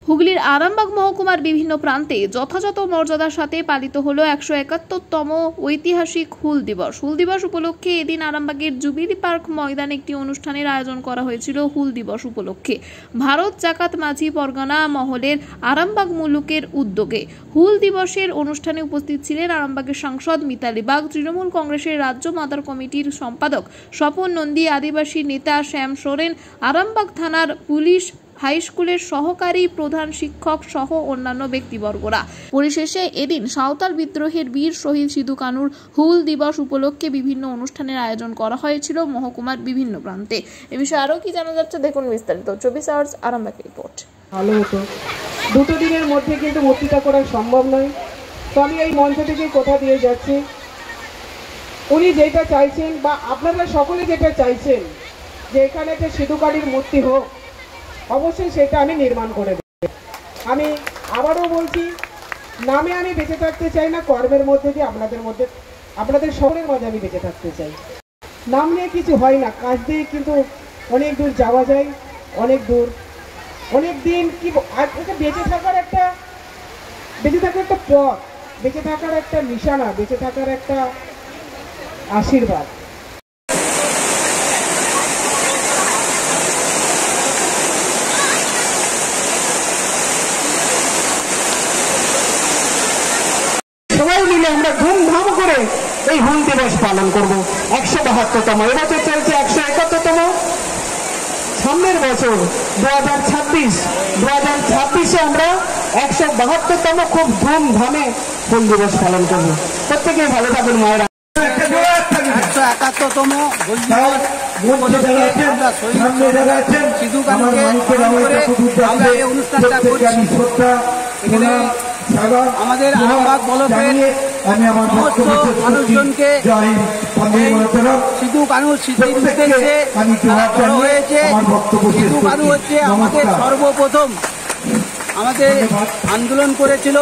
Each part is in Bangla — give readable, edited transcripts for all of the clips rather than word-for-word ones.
হুগলির আরামবাগ মহকুমার বিভিন্ন প্রান্তে যথাযথ মর্যাদার সাথে পালিত হলো 171তম ঐতিহাসিক হুল দিবস। হুল দিবস উপলক্ষে এদিন আরামবাগের জুবিলি পার্ক ময়দানে একটি অনুষ্ঠানের আয়োজন করা হয়েছিল। হুল দিবস উপলক্ষে ভারত জাকাত মাঝি পরগনা মহলের আরামবাগ মুলুকের উদ্যোগে হুল দিবসের অনুষ্ঠানে উপস্থিত ছিলেন আরামবাগের সাংসদ মিতালি বাগ, তৃণমূল কংগ্রেসের রাজ্য মাদার কমিটির সম্পাদক স্বপন নন্দী, আদিবাসী নেতা শ্যাম সোরেন, আরামবাগ থানার পুলিশ, হাই স্কুলের সহকারী প্রধান শিক্ষক সহ অন্যান্য ব্যক্তিবর্গরা। পরিশেষে এদিন সাঁওতাল বিদ্রোহের বীর শহীদ সিধু কানুর হুল দিবস উপলক্ষে বিভিন্ন অনুষ্ঠানের আয়োজন করা হয়েছিল মহকুমার বিভিন্ন প্রান্তে। এ বিষয়ে আরও কি জানা যাচ্ছে দেখুন বিস্তারিত 24 আওয়ার্স আরামবাগ রিপোর্ট। ভালো হতো, দুটো দিনের মধ্যে কিন্তু মূর্তিটা করা সম্ভব নয়। তো আমি এই মঞ্চ থেকে কথা দিয়ে যাচ্ছি, উনি যেটা চাইছেন বা আপনারা সকলে যেটা চাইছেন যে এখানে একটা সিধু কানুর মূর্তি হোক, অবশ্যই সেটা আমি নির্মাণ করে দেব। আমি আবারও বলছি, নামে আমি বেঁচে থাকতে চাই না, কর্মের মধ্যে দিয়ে আপনাদের সকলের মাঝে আমি বেঁচে থাকতে চাই। নাম নিয়ে কিছু হয় না, কাজ দিয়ে কিন্তু অনেক দূর যাওয়া যায়, অনেক দূর, অনেক দিন কি বেঁচে থাকার একটা পথ, বেঁচে থাকার একটা নিশানা, বেঁচে থাকার একটা আশীর্বাদ। সবাই মিলে আমরা ধুমধাম করে এই হুল দিবস পালন করব। 172তম, এবছর চলছে 171তম। সামনের বছর 2026-এ আমরা 172তম খুব ধুমধামে হুল দিবস পালন করব। প্রত্যেকে ভালো থাকুন মায়েরা। 171তম হুল দিবস সিধু কানুকে আমরা এই অনুষ্ঠানটা করছি। এখানে আমাদের আরামবাগ ব্লকের সমস্ত মানুষজনকে সিধু কানুর স্মৃতির উদ্দেশ্যে করা হয়েছে। সিধু কানু হচ্ছে আমাদের সর্বপ্রথম আমাদের আন্দোলন করেছিল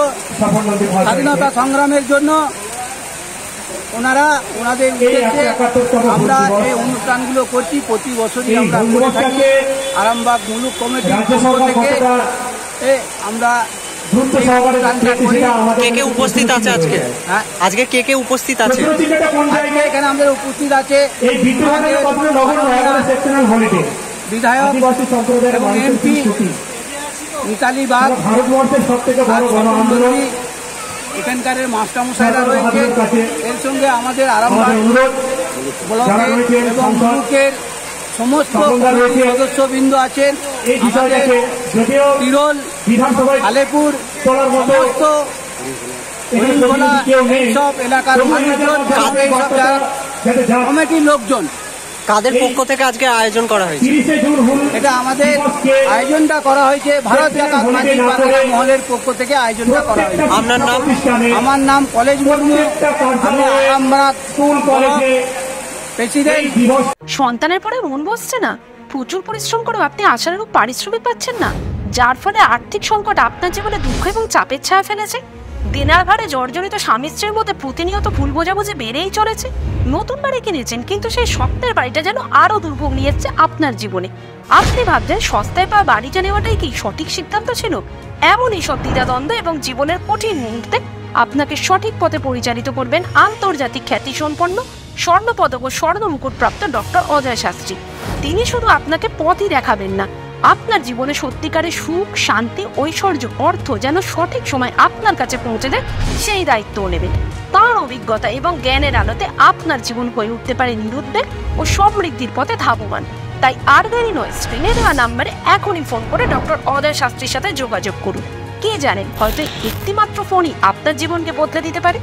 স্বাধীনতা সংগ্রামের জন্য। ওনাদের উদ্দেশ্যে আমরা এই অনুষ্ঠানগুলো করছি, প্রতি বছরই আমরা করে থাকি। আরামবাগ মুলুক কমিটির পক্ষ থেকে আমরা কে উপস্থিত আছে আজকে? আজকে কে উপস্থিত আছে? এখানে আমাদের উপস্থিত আছে বিধায়ক এবং এমপি মিতালি বাগ, এখানকার মাস্টারমশাইরা রয়েছে। এর সঙ্গে আমাদের আরামবাগ ব্লকের এবং মুলুকের সমস্ত সদস্যবৃন্দ আছেন। তিরোল, আলেপুর, সমস্ত সব এলাকার মানুষজন, কমিটির লোকজন। কাদের পক্ষ থেকে আজকে আয়োজন করা হয়েছে? এটা আমাদের আয়োজনটা করা হয়েছে ভারত জাকাত মাঝি পরগনা মহলের পক্ষ থেকে আয়োজনটা করা হয়েছে। আপনার নাম? আমার নাম কলেজ মুর্মু, আমি আরামবাগ স্কুল কলেজ প্রেসিডেন্ট। সন্তানের পরে মন বসছে না, প্রচুর পরিশ্রম করেও আপনি আশানুরূপ পারিশ্রমিক পাচ্ছেন না, যার ফলে আর্থিক সংকট আপনার জীবনে দুঃখ এবং চাপের ছায়া ফেলেছে। দিনার ভারে জর্জরিত স্বামী স্ত্রীর মধ্যে প্রতিনিয়ত ভুল বোঝাবুঝি বেড়েই চলেছে। নতুন বাড়ি কিনেছেন, কিন্তু সেই স্বপ্নের বাড়িটা যেন আরো দুর্ভোগ নিয়ে যাচ্ছে আপনার জীবনে। আপনি ভাবছেন সস্তায় পাওয়া বাড়িটা নেওয়াটাই কি সঠিক সিদ্ধান্ত ছিল? এমনই সব দ্বিধাদ্বন্দ্ব এবং জীবনের কঠিন মুহূর্তে আপনাকে সঠিক পথে পরিচালিত করবেন আন্তর্জাতিক খ্যাতিসম্পন্ন স্বর্ণপদক ও স্বর্ণ মুকুটপ্রাপ্ত ডক্টর অজয় শাস্ত্রী। তিনি শুধু আপনাকে পথই দেখাবেন না, আপনার জীবনে সত্যিকারের সুখ, শান্তি, ঐশ্বর্য, অর্থ যেন সঠিক সময় আপনার কাছে পৌঁছে দেয় সেই দায়িত্বও নেবেন। তার অভিজ্ঞতা এবং জ্ঞানের আলোতে আপনার জীবন হয়ে উঠতে পারে নিরুদ্বেগ ও সমৃদ্ধির পথে ধাবমান। তাই আর দেরি নয়, স্ক্রিনে দেওয়া নাম্বারে এখনই ফোন করে ডক্টর অজয় শাস্ত্রীর সাথে যোগাযোগ করুন। কে জানেন, হয়তো একটিমাত্র ফোনই আপনার জীবনকে বদলে দিতে পারে।